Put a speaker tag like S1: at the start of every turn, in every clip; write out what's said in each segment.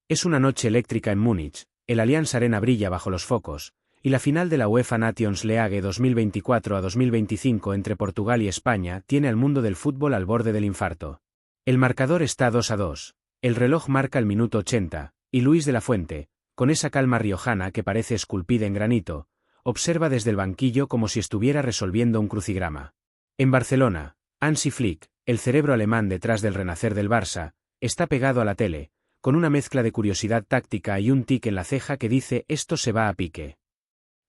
S1: Es una noche eléctrica en Múnich, el Allianz Arena brilla bajo los focos, y la final de la UEFA Nations League 2024 a 2025 entre Portugal y España tiene al mundo del fútbol al borde del infarto. El marcador está 2-2, el reloj marca el minuto 80, y Luis de la Fuente, con esa calma riojana que parece esculpida en granito, observa desde el banquillo como si estuviera resolviendo un crucigrama. En Barcelona, Hansi Flick, el cerebro alemán detrás del renacer del Barça, está pegado a la tele, con una mezcla de curiosidad táctica y un tic en la ceja que dice «esto se va a pique».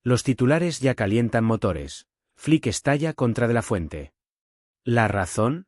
S1: Los titulares ya calientan motores. Flick estalla contra De la Fuente. ¿La razón?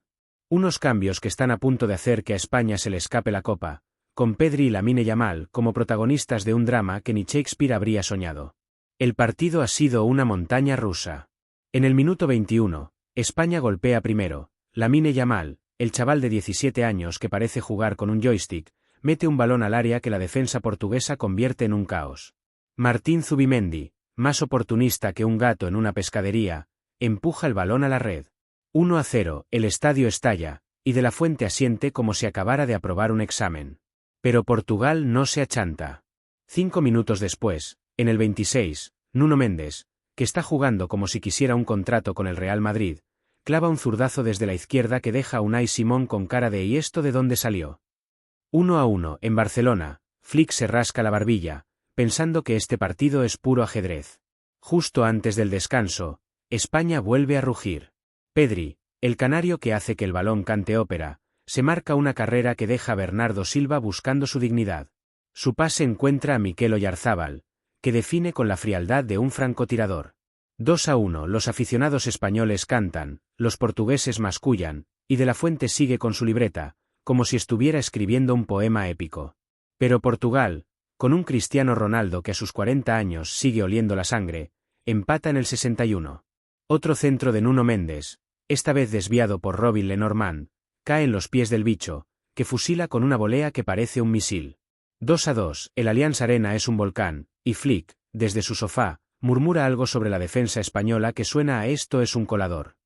S1: Unos cambios que están a punto de hacer que a España se le escape la copa, con Pedri y Lamine Yamal como protagonistas de un drama que ni Shakespeare habría soñado. El partido ha sido una montaña rusa. En el minuto 21, España golpea primero. Lamine Yamal, el chaval de 17 años que parece jugar con un joystick, mete un balón al área que la defensa portuguesa convierte en un caos. Martín Zubimendi, más oportunista que un gato en una pescadería, empuja el balón a la red. 1-0, el estadio estalla, y De la Fuente asiente como si acabara de aprobar un examen. Pero Portugal no se achanta. 5 minutos después, en el 26, Nuno Mendes, que está jugando como si quisiera un contrato con el Real Madrid, clava un zurdazo desde la izquierda que deja a Unai Simón con cara de ¿y esto de dónde salió? 1-1, en Barcelona, Flick se rasca la barbilla, pensando que este partido es puro ajedrez. Justo antes del descanso, España vuelve a rugir. Pedri, el canario que hace que el balón cante ópera, se marca una carrera que deja a Bernardo Silva buscando su dignidad. Su pase encuentra a Mikel Oyarzábal, que define con la frialdad de un francotirador. 2-1, los aficionados españoles cantan, los portugueses mascullan, y De la Fuente sigue con su libreta, como si estuviera escribiendo un poema épico. Pero Portugal, con un Cristiano Ronaldo que a sus 40 años sigue oliendo la sangre, empata en el 61. Otro centro de Nuno Mendes, esta vez desviado por Robin Lenormand, cae en los pies del bicho, que fusila con una volea que parece un misil. 2-2, el Allianz Arena es un volcán, y Flick, desde su sofá, murmura algo sobre la defensa española que suena a «esto es un colador».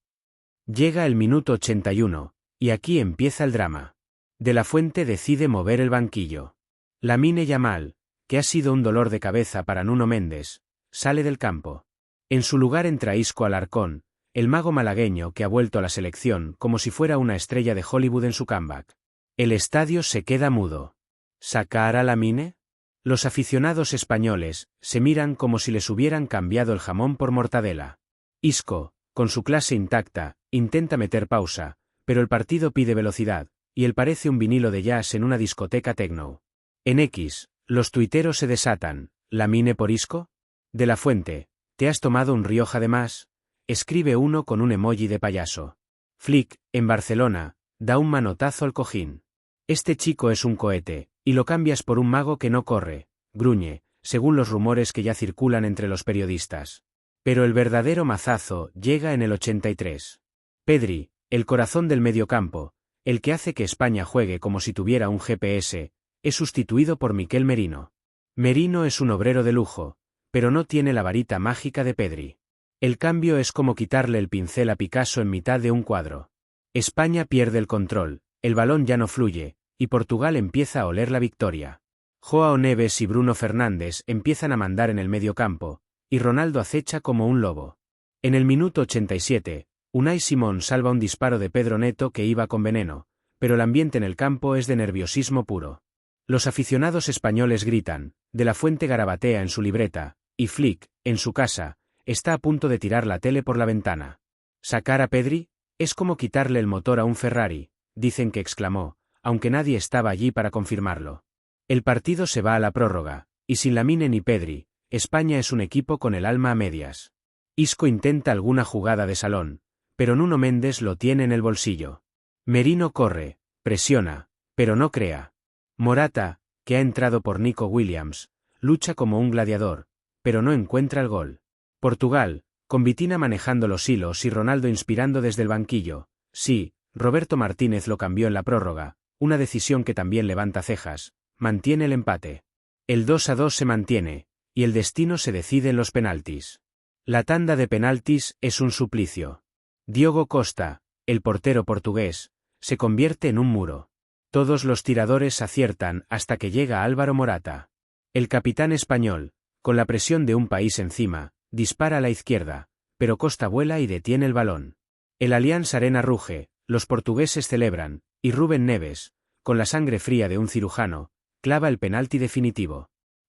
S1: Llega el minuto 81, y aquí empieza el drama. De la Fuente decide mover el banquillo. Lamine Yamal, que ha sido un dolor de cabeza para Nuno Mendes, sale del campo. En su lugar entra Isco Alarcón, el mago malagueño que ha vuelto a la selección como si fuera una estrella de Hollywood en su comeback. El estadio se queda mudo. ¿Sacar a Lamine? Los aficionados españoles se miran como si les hubieran cambiado el jamón por mortadela. Isco, con su clase intacta, intenta meter pausa, pero el partido pide velocidad, y él parece un vinilo de jazz en una discoteca techno. En X, los tuiteros se desatan. ¿Lamine por Isco? De la Fuente, ¿te has tomado un Rioja de más? Escribe uno con un emoji de payaso. Flick, en Barcelona, da un manotazo al cojín. Este chico es un cohete, y lo cambias por un mago que no corre, gruñe, según los rumores que ya circulan entre los periodistas. Pero el verdadero mazazo llega en el 83. Pedri, el corazón del mediocampo, el que hace que España juegue como si tuviera un GPS, es sustituido por Mikel Merino. Merino es un obrero de lujo, pero no tiene la varita mágica de Pedri. El cambio es como quitarle el pincel a Picasso en mitad de un cuadro. España pierde el control, el balón ya no fluye, y Portugal empieza a oler la victoria. Joao Neves y Bruno Fernández empiezan a mandar en el mediocampo, y Ronaldo acecha como un lobo. En el minuto 87, Unai Simón salva un disparo de Pedro Neto que iba con veneno, pero el ambiente en el campo es de nerviosismo puro. Los aficionados españoles gritan, De la Fuente garabatea en su libreta, y Flick, en su casa, está a punto de tirar la tele por la ventana. ¿Sacar a Pedri? Es como quitarle el motor a un Ferrari, dicen que exclamó, aunque nadie estaba allí para confirmarlo. El partido se va a la prórroga, y sin Lamine ni Pedri, España es un equipo con el alma a medias. Isco intenta alguna jugada de salón, pero Nuno Mendes lo tiene en el bolsillo. Merino corre, presiona, pero no crea. Morata, que ha entrado por Nico Williams, lucha como un gladiador, pero no encuentra el gol. Portugal, con Vitina manejando los hilos y Ronaldo inspirando desde el banquillo. Sí, Roberto Martínez lo cambió en la prórroga, una decisión que también levanta cejas, mantiene el empate. El 2-2 se mantiene, y el destino se decide en los penaltis. La tanda de penaltis es un suplicio. Diogo Costa, el portero portugués, se convierte en un muro. Todos los tiradores aciertan hasta que llega Álvaro Morata. El capitán español, con la presión de un país encima, dispara a la izquierda, pero Costa vuela y detiene el balón. El Allianz Arena ruge, los portugueses celebran, y Rubén Neves, con la sangre fría de un cirujano, clava el penalti definitivo.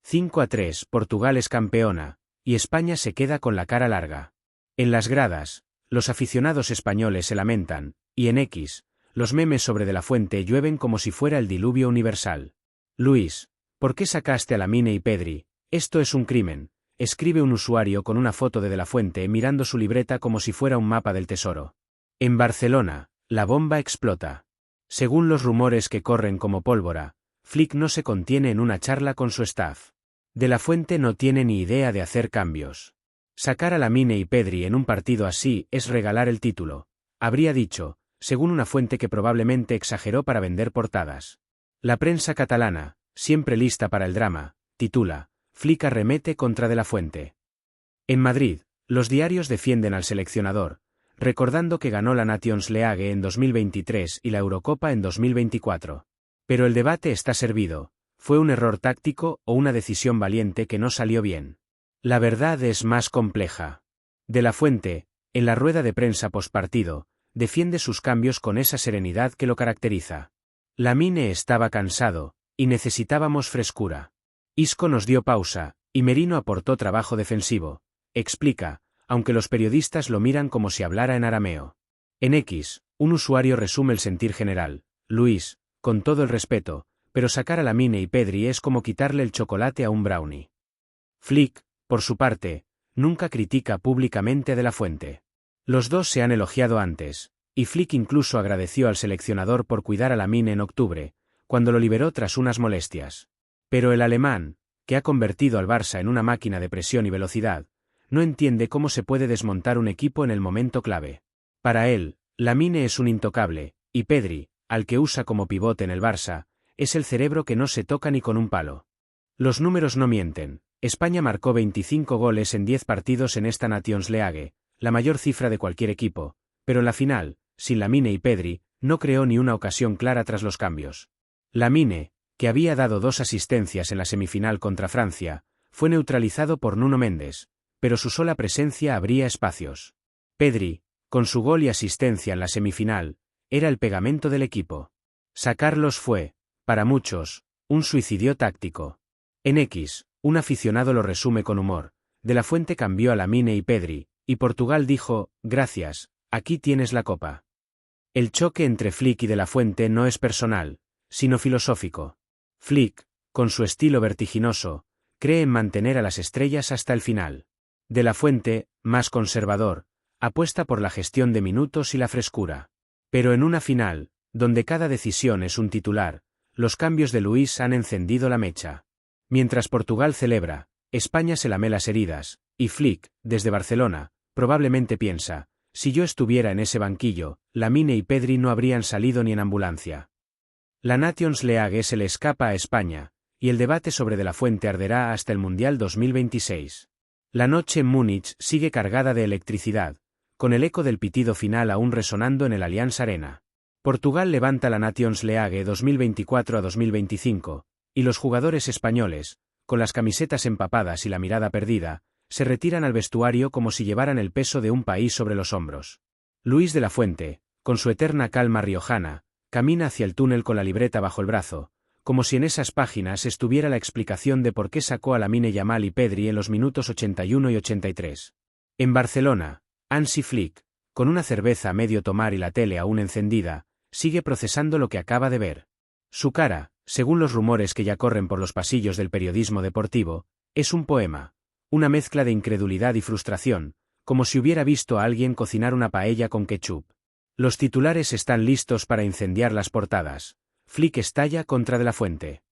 S1: 5-3, Portugal es campeona, y España se queda con la cara larga. En las gradas, los aficionados españoles se lamentan, y en X, los memes sobre De la Fuente llueven como si fuera el diluvio universal. Luis, ¿por qué sacaste a Lamine y Pedri? Esto es un crimen, escribe un usuario con una foto de la Fuente mirando su libreta como si fuera un mapa del tesoro. En Barcelona, la bomba explota. Según los rumores que corren como pólvora, Flick no se contiene en una charla con su staff. De la Fuente no tiene ni idea de hacer cambios. Sacar a Lamine y Pedri en un partido así es regalar el título, habría dicho, según una fuente que probablemente exageró para vender portadas. La prensa catalana, siempre lista para el drama, titula, Flick arremete contra De la Fuente. En Madrid, los diarios defienden al seleccionador, recordando que ganó la Nations League en 2023 y la Eurocopa en 2024. Pero el debate está servido, ¿fue un error táctico o una decisión valiente que no salió bien? La verdad es más compleja. De la Fuente, en la rueda de prensa postpartido, defiende sus cambios con esa serenidad que lo caracteriza. Lamine estaba cansado, y necesitábamos frescura. Isco nos dio pausa, y Merino aportó trabajo defensivo, explica, aunque los periodistas lo miran como si hablara en arameo. En X, un usuario resume el sentir general, Luis, con todo el respeto, pero sacar a Lamine y Pedri es como quitarle el chocolate a un brownie. Flick, por su parte, nunca critica públicamente a De la Fuente. Los dos se han elogiado antes, y Flick incluso agradeció al seleccionador por cuidar a Lamine en octubre, cuando lo liberó tras unas molestias. Pero el alemán, que ha convertido al Barça en una máquina de presión y velocidad, no entiende cómo se puede desmontar un equipo en el momento clave. Para él, Lamine es un intocable, y Pedri, al que usa como pivote en el Barça, es el cerebro que no se toca ni con un palo. Los números no mienten, España marcó 25 goles en 10 partidos en esta Nations League, la mayor cifra de cualquier equipo, pero en la final, sin Lamine y Pedri, no creó ni una ocasión clara tras los cambios. Lamine, que había dado 2 asistencias en la semifinal contra Francia, fue neutralizado por Nuno Mendes, pero su sola presencia abría espacios. Pedri, con su gol y asistencia en la semifinal, era el pegamento del equipo. Sacarlos fue, para muchos, un suicidio táctico. En X, un aficionado lo resume con humor, De la Fuente cambió a Lamine y Pedri, y Portugal dijo, gracias, aquí tienes la copa. El choque entre Flick y De la Fuente no es personal, sino filosófico. Flick, con su estilo vertiginoso, cree en mantener a las estrellas hasta el final. De la Fuente, más conservador, apuesta por la gestión de minutos y la frescura. Pero en una final, donde cada decisión es un titular, los cambios de Luis han encendido la mecha. Mientras Portugal celebra, España se lame las heridas, y Flick, desde Barcelona, probablemente piensa, si yo estuviera en ese banquillo, Lamine y Pedri no habrían salido ni en ambulancia. La Nations League se le escapa a España, y el debate sobre De la Fuente arderá hasta el Mundial 2026. La noche en Múnich sigue cargada de electricidad, con el eco del pitido final aún resonando en el Allianz Arena. Portugal levanta la Nations League 2024 a 2025, y los jugadores españoles, con las camisetas empapadas y la mirada perdida, se retiran al vestuario como si llevaran el peso de un país sobre los hombros. Luis de la Fuente, con su eterna calma riojana, camina hacia el túnel con la libreta bajo el brazo, como si en esas páginas estuviera la explicación de por qué sacó a Lamine Yamal y Pedri en los minutos 81 y 83. En Barcelona, Hansi Flick, con una cerveza a medio tomar y la tele aún encendida, sigue procesando lo que acaba de ver. Su cara, según los rumores que ya corren por los pasillos del periodismo deportivo, es un poema, una mezcla de incredulidad y frustración, como si hubiera visto a alguien cocinar una paella con ketchup. Los titulares están listos para incendiar las portadas. Flick estalla contra De la Fuente.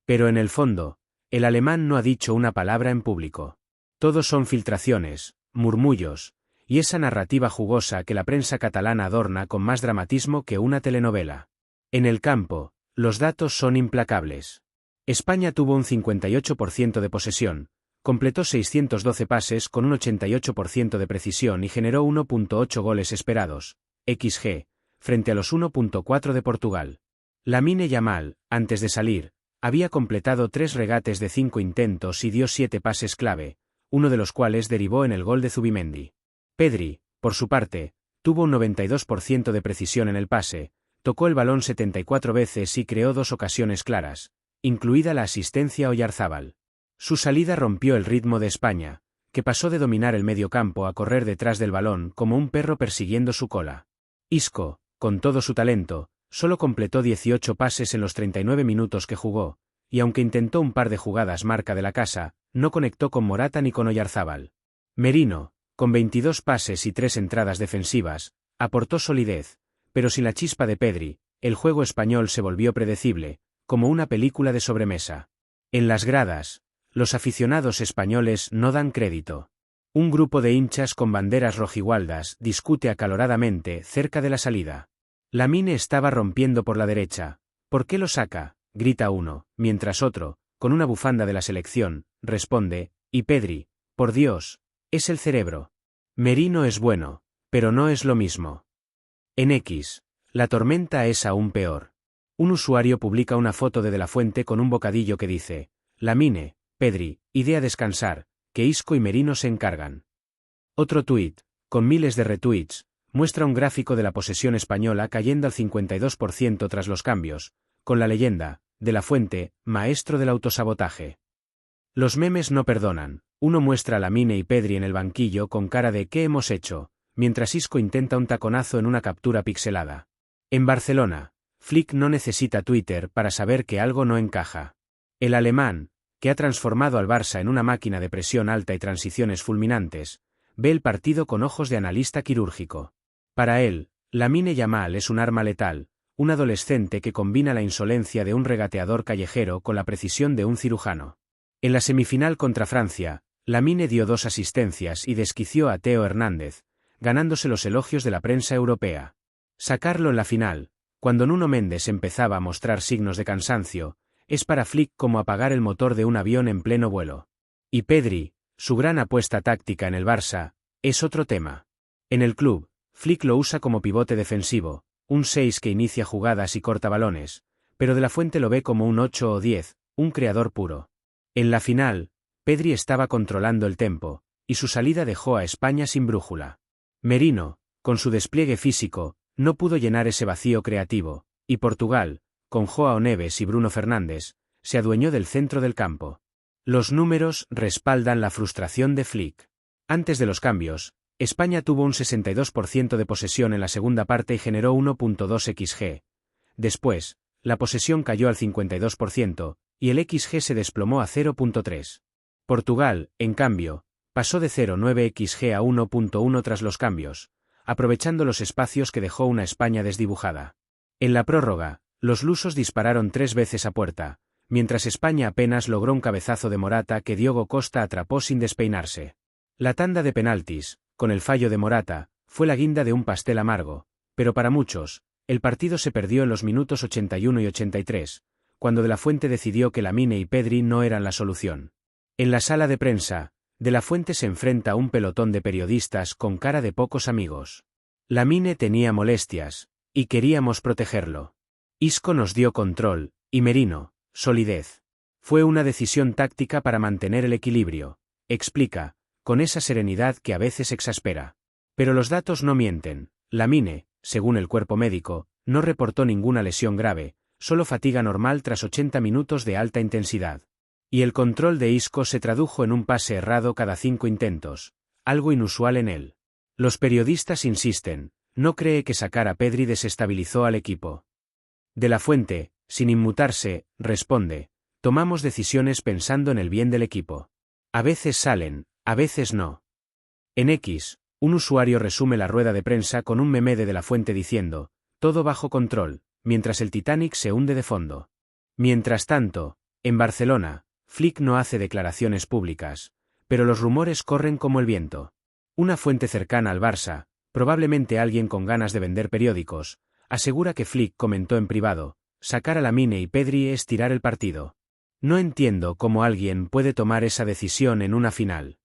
S1: Pero en el fondo, el alemán no ha dicho una palabra en público. Todos son filtraciones, murmullos, y esa narrativa jugosa que la prensa catalana adorna con más dramatismo que una telenovela. En el campo, los datos son implacables. España tuvo un 58% de posesión, completó 612 pases con un 88% de precisión y generó 1.8 goles esperados, XG, frente a los 1.4 de Portugal. Lamine Yamal, antes de salir, había completado 3 regates de 5 intentos y dio 7 pases clave, uno de los cuales derivó en el gol de Zubimendi. Pedri, por su parte, tuvo un 92% de precisión en el pase, tocó el balón 74 veces y creó 2 ocasiones claras, incluida la asistencia a Oyarzábal. Su salida rompió el ritmo de España, que pasó de dominar el mediocampo a correr detrás del balón como un perro persiguiendo su cola. Isco, con todo su talento, solo completó 18 pases en los 39 minutos que jugó, y aunque intentó un par de jugadas marca de la casa, no conectó con Morata ni con Oyarzábal. Merino, con 22 pases y 3 entradas defensivas, aportó solidez, pero sin la chispa de Pedri, el juego español se volvió predecible, como una película de sobremesa. En las gradas, los aficionados españoles no dan crédito. Un grupo de hinchas con banderas rojigualdas discute acaloradamente cerca de la salida. Lamine estaba rompiendo por la derecha. ¿Por qué lo saca?, grita uno, mientras otro, con una bufanda de la selección, responde, y Pedri, por Dios, es el cerebro. Merino es bueno, pero no es lo mismo. En X, la tormenta es aún peor. Un usuario publica una foto de la Fuente con un bocadillo que dice, Lamine, Pedri, idea descansar, que Isco y Merino se encargan. Otro tuit, con miles de retweets, muestra un gráfico de la posesión española cayendo al 52% tras los cambios, con la leyenda, de la Fuente, maestro del autosabotaje. Los memes no perdonan, uno muestra a Lamine y Pedri en el banquillo con cara de ¿qué hemos hecho?, mientras Isco intenta un taconazo en una captura pixelada. En Barcelona, Flick no necesita Twitter para saber que algo no encaja. El alemán, que ha transformado al Barça en una máquina de presión alta y transiciones fulminantes, ve el partido con ojos de analista quirúrgico. Para él, Lamine Yamal es un arma letal, un adolescente que combina la insolencia de un regateador callejero con la precisión de un cirujano. En la semifinal contra Francia, Lamine dio 2 asistencias y desquició a Theo Hernández, ganándose los elogios de la prensa europea. Sacarlo en la final, cuando Nuno Mendes empezaba a mostrar signos de cansancio, es para Flick como apagar el motor de un avión en pleno vuelo. Y Pedri, su gran apuesta táctica en el Barça, es otro tema. En el club, Flick lo usa como pivote defensivo, un 6 que inicia jugadas y corta balones, pero de la Fuente lo ve como un 8 o 10, un creador puro. En la final, Pedri estaba controlando el tempo, y su salida dejó a España sin brújula. Merino, con su despliegue físico, no pudo llenar ese vacío creativo, y Portugal, con Joao Neves y Bruno Fernández, se adueñó del centro del campo. Los números respaldan la frustración de Flick. Antes de los cambios, España tuvo un 62% de posesión en la segunda parte y generó 1.2 xg. Después, la posesión cayó al 52%, y el xg se desplomó a 0.3. Portugal, en cambio, pasó de 0.9 xg a 1.1 tras los cambios, aprovechando los espacios que dejó una España desdibujada. En la prórroga, los lusos dispararon 3 veces a puerta, mientras España apenas logró un cabezazo de Morata que Diogo Costa atrapó sin despeinarse. La tanda de penaltis, con el fallo de Morata, fue la guinda de un pastel amargo, pero para muchos, el partido se perdió en los minutos 81 y 83, cuando De la Fuente decidió que Lamine y Pedri no eran la solución. En la sala de prensa, De la Fuente se enfrenta a un pelotón de periodistas con cara de pocos amigos. Lamine tenía molestias, y queríamos protegerlo. Isco nos dio control, y Merino, solidez. Fue una decisión táctica para mantener el equilibrio, explica, con esa serenidad que a veces exaspera. Pero los datos no mienten. Lamine, según el cuerpo médico, no reportó ninguna lesión grave, solo fatiga normal tras 80 minutos de alta intensidad. Y el control de Isco se tradujo en un pase errado cada 5 intentos, algo inusual en él. Los periodistas insisten, no cree que sacar a Pedri desestabilizó al equipo. De la Fuente, sin inmutarse, responde, tomamos decisiones pensando en el bien del equipo. A veces salen, a veces no. En X, un usuario resume la rueda de prensa con un meme de la Fuente diciendo, todo bajo control, mientras el Titanic se hunde de fondo. Mientras tanto, en Barcelona, Flick no hace declaraciones públicas, pero los rumores corren como el viento. Una fuente cercana al Barça, probablemente alguien con ganas de vender periódicos, asegura que Flick comentó en privado, sacar a Lamine y Pedri es tirar el partido. No entiendo cómo alguien puede tomar esa decisión en una final.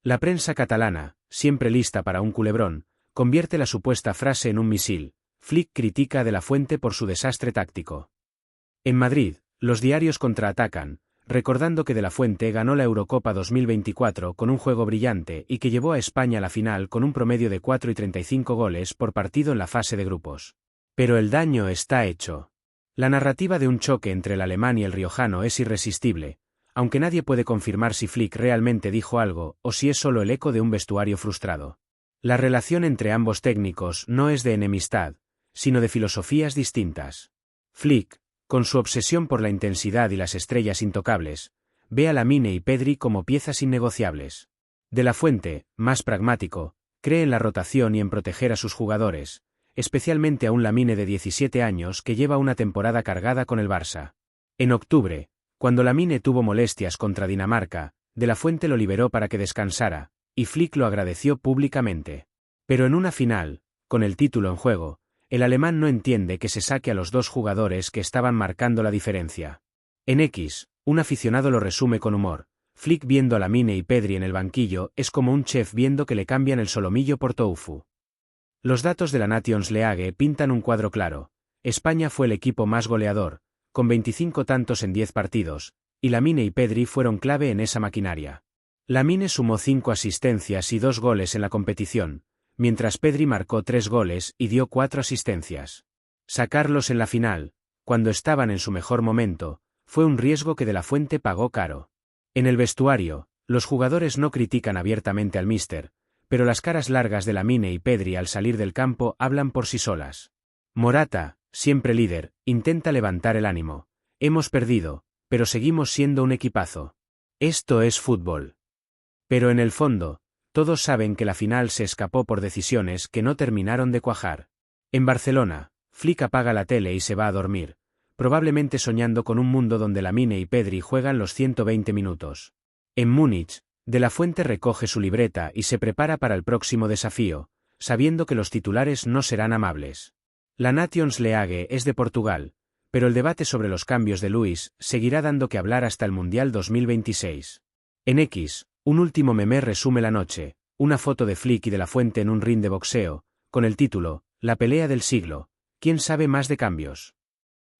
S1: La prensa catalana, siempre lista para un culebrón, convierte la supuesta frase en un misil. Flick critica a De la Fuente por su desastre táctico. En Madrid, los diarios contraatacan, recordando que De la Fuente ganó la Eurocopa 2024 con un juego brillante y que llevó a España a la final con un promedio de 4,35 goles por partido en la fase de grupos. Pero el daño está hecho. La narrativa de un choque entre el alemán y el riojano es irresistible, aunque nadie puede confirmar si Flick realmente dijo algo o si es solo el eco de un vestuario frustrado. La relación entre ambos técnicos no es de enemistad, sino de filosofías distintas. Flick, con su obsesión por la intensidad y las estrellas intocables, ve a Lamine y Pedri como piezas innegociables. De la Fuente, más pragmático, cree en la rotación y en proteger a sus jugadores, especialmente a un Lamine de 17 años que lleva una temporada cargada con el Barça. En octubre, cuando Lamine tuvo molestias contra Dinamarca, De la Fuente lo liberó para que descansara, y Flick lo agradeció públicamente. Pero en una final, con el título en juego, el alemán no entiende que se saque a los dos jugadores que estaban marcando la diferencia. En X, un aficionado lo resume con humor: Flick viendo a Lamine y Pedri en el banquillo es como un chef viendo que le cambian el solomillo por tofu. Los datos de la Nations League pintan un cuadro claro. España fue el equipo más goleador, con 25 tantos en 10 partidos, y Lamine y Pedri fueron clave en esa maquinaria. Lamine sumó 5 asistencias y 2 goles en la competición, mientras Pedri marcó 3 goles y dio 4 asistencias. Sacarlos en la final, cuando estaban en su mejor momento, fue un riesgo que De la Fuente pagó caro. En el vestuario, los jugadores no critican abiertamente al míster, pero las caras largas de Lamine y Pedri al salir del campo hablan por sí solas. Morata, siempre líder, intenta levantar el ánimo. Hemos perdido, pero seguimos siendo un equipazo. Esto es fútbol. Pero en el fondo, todos saben que la final se escapó por decisiones que no terminaron de cuajar. En Barcelona, Flick apaga la tele y se va a dormir, probablemente soñando con un mundo donde Lamine y Pedri juegan los 120 minutos. En Múnich, De la Fuente recoge su libreta y se prepara para el próximo desafío, sabiendo que los titulares no serán amables. La Nations League es de Portugal, pero el debate sobre los cambios de Luis seguirá dando que hablar hasta el Mundial 2026. En X, un último meme resume la noche, una foto de Flick y De la Fuente en un ring de boxeo, con el título, La pelea del siglo, ¿quién sabe más de cambios?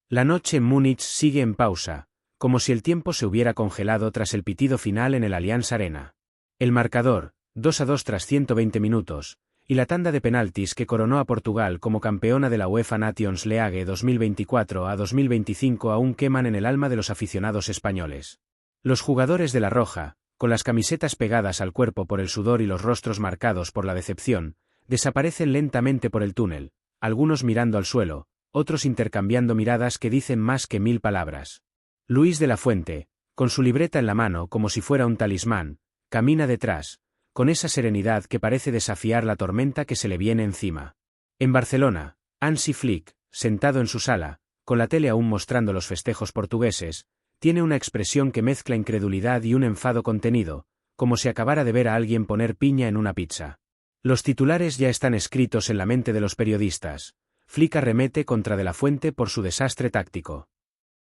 S1: La noche en Múnich sigue en pausa, como si el tiempo se hubiera congelado tras el pitido final en el Allianz Arena. El marcador, 2-2 tras 120 minutos, y la tanda de penaltis que coronó a Portugal como campeona de la UEFA Nations League 2024 a 2025 aún queman en el alma de los aficionados españoles. Los jugadores de la Roja, con las camisetas pegadas al cuerpo por el sudor y los rostros marcados por la decepción, desaparecen lentamente por el túnel, algunos mirando al suelo, otros intercambiando miradas que dicen más que 1000 palabras. Luis de la Fuente, con su libreta en la mano como si fuera un talismán, camina detrás, con esa serenidad que parece desafiar la tormenta que se le viene encima. En Barcelona, Hansi Flick, sentado en su sala, con la tele aún mostrando los festejos portugueses, tiene una expresión que mezcla incredulidad y un enfado contenido, como si acabara de ver a alguien poner piña en una pizza. Los titulares ya están escritos en la mente de los periodistas. Flick arremete contra De la Fuente por su desastre táctico.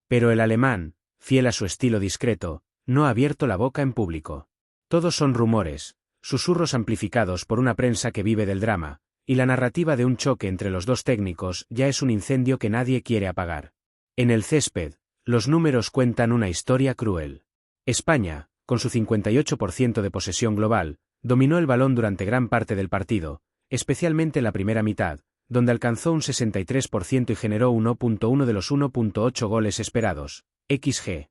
S1: Pero el alemán, fiel a su estilo discreto, no ha abierto la boca en público. Todos son rumores, susurros amplificados por una prensa que vive del drama, y la narrativa de un choque entre los dos técnicos ya es un incendio que nadie quiere apagar. En el césped, los números cuentan una historia cruel. España, con su 58% de posesión global, dominó el balón durante gran parte del partido, especialmente la primera mitad, donde alcanzó un 63% y generó 1.1 de los 1.8 goles esperados, XG.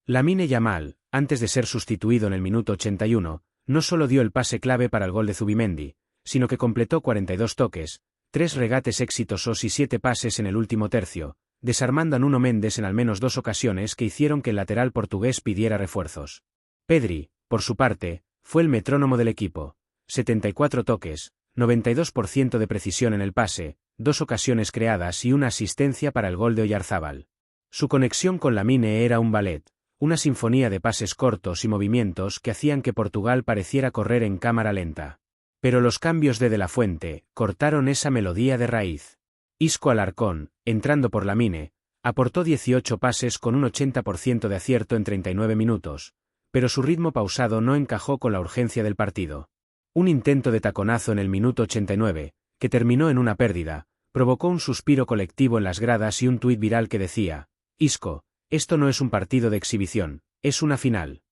S1: Lamine Yamal, antes de ser sustituido en el minuto 81, no solo dio el pase clave para el gol de Zubimendi, sino que completó 42 toques, 3 regates exitosos y 7 pases en el último tercio, desarmando a Nuno Mendes en al menos 2 ocasiones que hicieron que el lateral portugués pidiera refuerzos. Pedri, por su parte, fue el metrónomo del equipo, 74 toques, 92% de precisión en el pase, 2 ocasiones creadas y una asistencia para el gol de Oyarzábal. Su conexión con Lamine era un ballet, una sinfonía de pases cortos y movimientos que hacían que Portugal pareciera correr en cámara lenta. Pero los cambios de la Fuente cortaron esa melodía de raíz. Isco Alarcón, entrando por Lamine, aportó 18 pases con un 80% de acierto en 39 minutos, pero su ritmo pausado no encajó con la urgencia del partido. Un intento de taconazo en el minuto 89, que terminó en una pérdida, provocó un suspiro colectivo en las gradas y un tuit viral que decía: Isco, esto no es un partido de exhibición, es una final.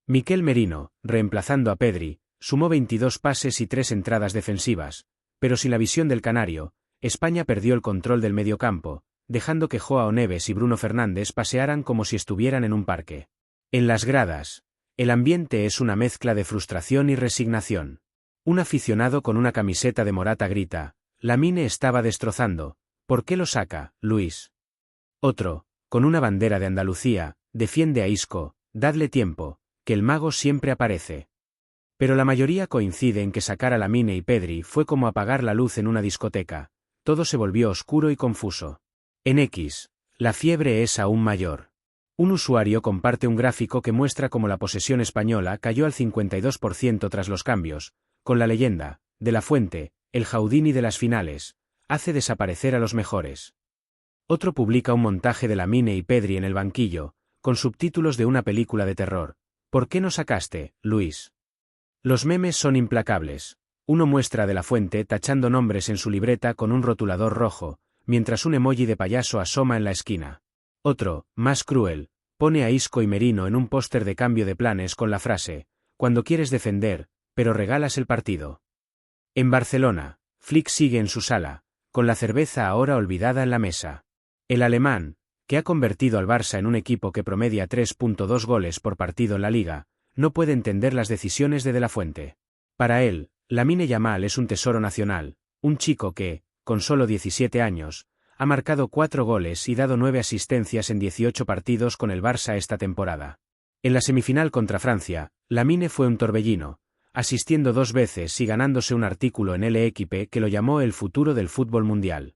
S1: Mikel Merino, reemplazando a Pedri, sumó 22 pases y 3 entradas defensivas, pero sin la visión del canario, España perdió el control del mediocampo, dejando que Joao Neves y Bruno Fernández pasearan como si estuvieran en un parque. En las gradas, el ambiente es una mezcla de frustración y resignación. Un aficionado con una camiseta de Morata grita: Lamine estaba destrozando, ¿por qué lo saca, Luis? Otro, con una bandera de Andalucía, defiende a Isco: dadle tiempo, que el mago siempre aparece. Pero la mayoría coincide en que sacar a Lamine y Pedri fue como apagar la luz en una discoteca, todo se volvió oscuro y confuso. En X, la fiebre es aún mayor. Un usuario comparte un gráfico que muestra cómo la posesión española cayó al 52% tras los cambios, con la leyenda: De la Fuente, el Houdini de las finales, hace desaparecer a los mejores. Otro publica un montaje de Lamine y Pedri en el banquillo, con subtítulos de una película de terror: ¿por qué no sacaste, Luis? Los memes son implacables. Uno muestra a De la Fuente tachando nombres en su libreta con un rotulador rojo, mientras un emoji de payaso asoma en la esquina. Otro, más cruel, pone a Isco y Merino en un póster de cambio de planes con la frase: cuando quieres defender, pero regalas el partido. En Barcelona, Flick sigue en su sala, con la cerveza ahora olvidada en la mesa. El alemán, que ha convertido al Barça en un equipo que promedia 3.2 goles por partido en la liga, no puede entender las decisiones de la Fuente. Para él, Lamine Yamal es un tesoro nacional, un chico que, con solo 17 años, ha marcado 4 goles y dado 9 asistencias en 18 partidos con el Barça esta temporada. En la semifinal contra Francia, Lamine fue un torbellino, asistiendo 2 veces y ganándose un artículo en L'Équipe que lo llamó el futuro del fútbol mundial.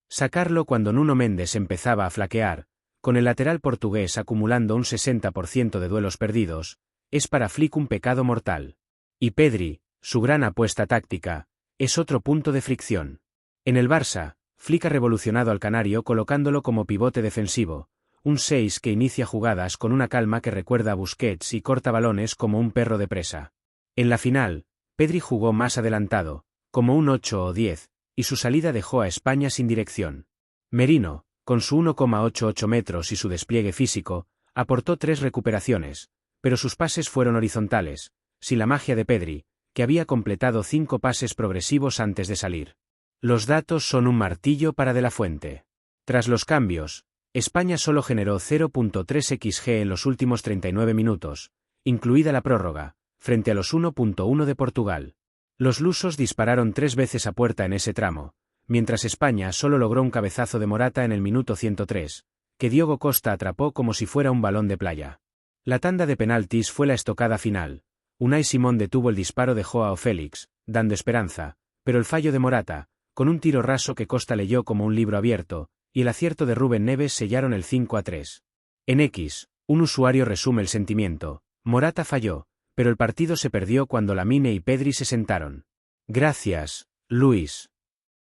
S1: Sacarlo cuando Nuno Mendes empezaba a flaquear, con el lateral portugués acumulando un 60% de duelos perdidos, es para Flick un pecado mortal. Y Pedri, su gran apuesta táctica, es otro punto de fricción. En el Barça, Flick ha revolucionado al canario colocándolo como pivote defensivo, un 6 que inicia jugadas con una calma que recuerda a Busquets y corta balones como un perro de presa. En la final, Pedri jugó más adelantado, como un 8 o 10, y su salida dejó a España sin dirección. Merino, con su 1,88 metros y su despliegue físico, aportó 3 recuperaciones, pero sus pases fueron horizontales, sin la magia de Pedri, que había completado 5 pases progresivos antes de salir. Los datos son un martillo para De la Fuente. Tras los cambios, España solo generó 0.3 xG en los últimos 39 minutos, incluida la prórroga, frente a los 1.1 de Portugal. Los lusos dispararon 3 veces a puerta en ese tramo, mientras España solo logró un cabezazo de Morata en el minuto 103, que Diogo Costa atrapó como si fuera un balón de playa. La tanda de penaltis fue la estocada final. Unai Simón detuvo el disparo de Joao Félix, dando esperanza, pero el fallo de Morata, con un tiro raso que Costa leyó como un libro abierto, y el acierto de Rúben Neves sellaron el 5-3. En X, un usuario resume el sentimiento: Morata falló, pero el partido se perdió cuando Lamine y Pedri se sentaron. Gracias, Luis.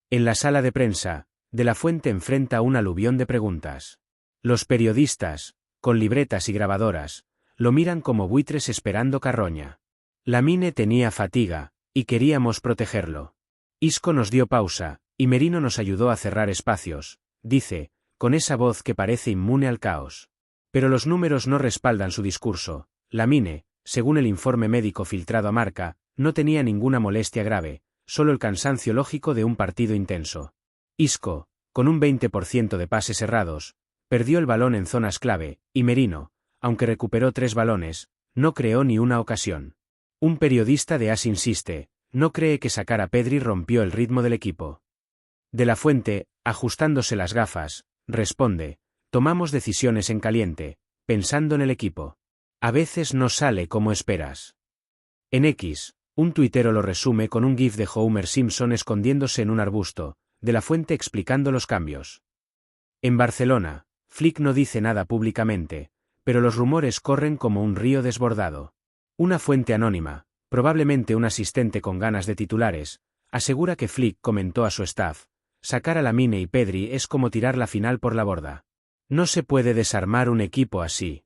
S1: En la sala de prensa, De la Fuente enfrenta un aluvión de preguntas. Los periodistas, con libretas y grabadoras, lo miran como buitres esperando carroña. Lamine tenía fatiga, y queríamos protegerlo. Isco nos dio pausa, y Merino nos ayudó a cerrar espacios, dice, con esa voz que parece inmune al caos. Pero los números no respaldan su discurso. Lamine, según el informe médico filtrado a Marca, no tenía ninguna molestia grave, solo el cansancio lógico de un partido intenso. Isco, con un 20% de pases errados, perdió el balón en zonas clave, y Merino, aunque recuperó 3 balones, no creó ni una ocasión. Un periodista de AS insiste, no cree que sacar a Pedri rompió el ritmo del equipo. De la Fuente, ajustándose las gafas, responde, tomamos decisiones en caliente, pensando en el equipo. A veces no sale como esperas. En X, un tuitero lo resume con un gif de Homer Simpson escondiéndose en un arbusto, De la Fuente explicando los cambios. En Barcelona, Flick no dice nada públicamente, pero los rumores corren como un río desbordado. Una fuente anónima, probablemente un asistente con ganas de titulares, asegura que Flick comentó a su staff: sacar a Lamine y Pedri es como tirar la final por la borda. No se puede desarmar un equipo así.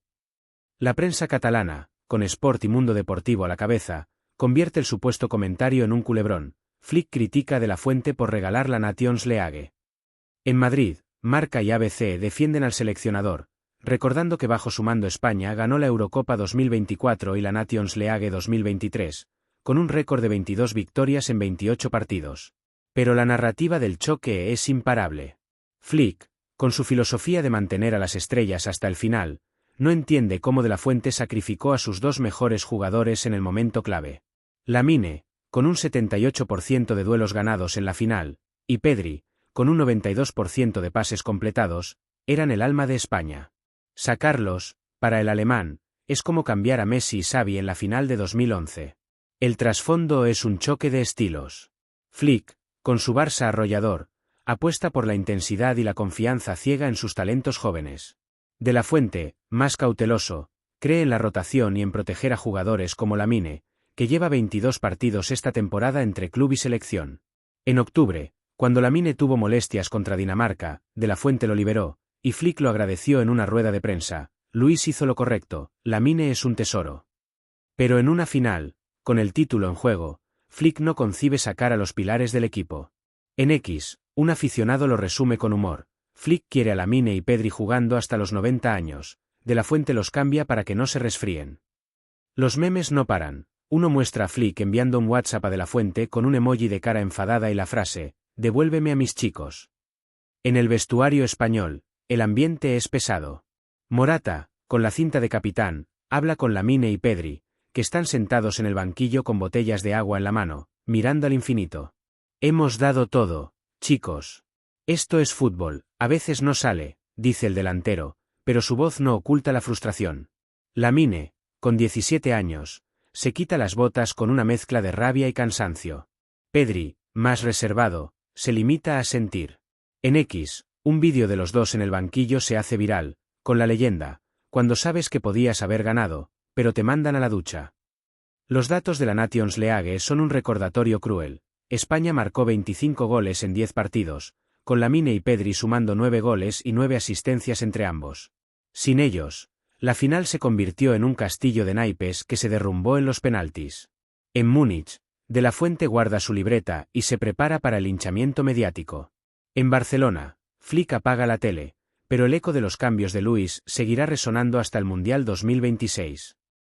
S1: La prensa catalana, con Sport y Mundo Deportivo a la cabeza, convierte el supuesto comentario en un culebrón, Flick critica de la Fuente por regalar la Nations League. En Madrid, Marca y ABC defienden al seleccionador, recordando que bajo su mando España ganó la Eurocopa 2024 y la Nations League 2023, con un récord de 22 victorias en 28 partidos. Pero la narrativa del choque es imparable. Flick, con su filosofía de mantener a las estrellas hasta el final, no entiende cómo De la Fuente sacrificó a sus dos mejores jugadores en el momento clave. Lamine, con un 78% de duelos ganados en la final, y Pedri, con un 92% de pases completados, eran el alma de España. Sacarlos, para el alemán, es como cambiar a Messi y Xavi en la final de 2011. El trasfondo es un choque de estilos. Flick, con su Barça arrollador, apuesta por la intensidad y la confianza ciega en sus talentos jóvenes. De la Fuente, más cauteloso, cree en la rotación y en proteger a jugadores como Lamine, que lleva 22 partidos esta temporada entre club y selección. En octubre, cuando Lamine tuvo molestias contra Dinamarca, De la Fuente lo liberó, y Flick lo agradeció en una rueda de prensa. Luis hizo lo correcto, Lamine es un tesoro. Pero en una final, con el título en juego, Flick no concibe sacar a los pilares del equipo. En X, un aficionado lo resume con humor. Flick quiere a Lamine y Pedri jugando hasta los 90 años, De la Fuente los cambia para que no se resfríen. Los memes no paran. Uno muestra a Flick enviando un WhatsApp a De la Fuente con un emoji de cara enfadada y la frase, «Devuélveme a mis chicos». En el vestuario español, el ambiente es pesado. Morata, con la cinta de capitán, habla con Lamine y Pedri, que están sentados en el banquillo con botellas de agua en la mano, mirando al infinito. «Hemos dado todo, chicos. Esto es fútbol, a veces no sale», dice el delantero, pero su voz no oculta la frustración. Lamine, con 17 años, se quita las botas con una mezcla de rabia y cansancio. Pedri, más reservado, se limita a sentir. En X, un vídeo de los dos en el banquillo se hace viral, con la leyenda, «Cuando sabes que podías haber ganado, pero te mandan a la ducha». Los datos de la Nations League son un recordatorio cruel. España marcó 25 goles en 10 partidos, con Lamine y Pedri sumando 9 goles y 9 asistencias entre ambos. Sin ellos, la final se convirtió en un castillo de naipes que se derrumbó en los penaltis. En Múnich, De la Fuente guarda su libreta y se prepara para el linchamiento mediático. En Barcelona, Flick apaga la tele, pero el eco de los cambios de Luis seguirá resonando hasta el Mundial 2026.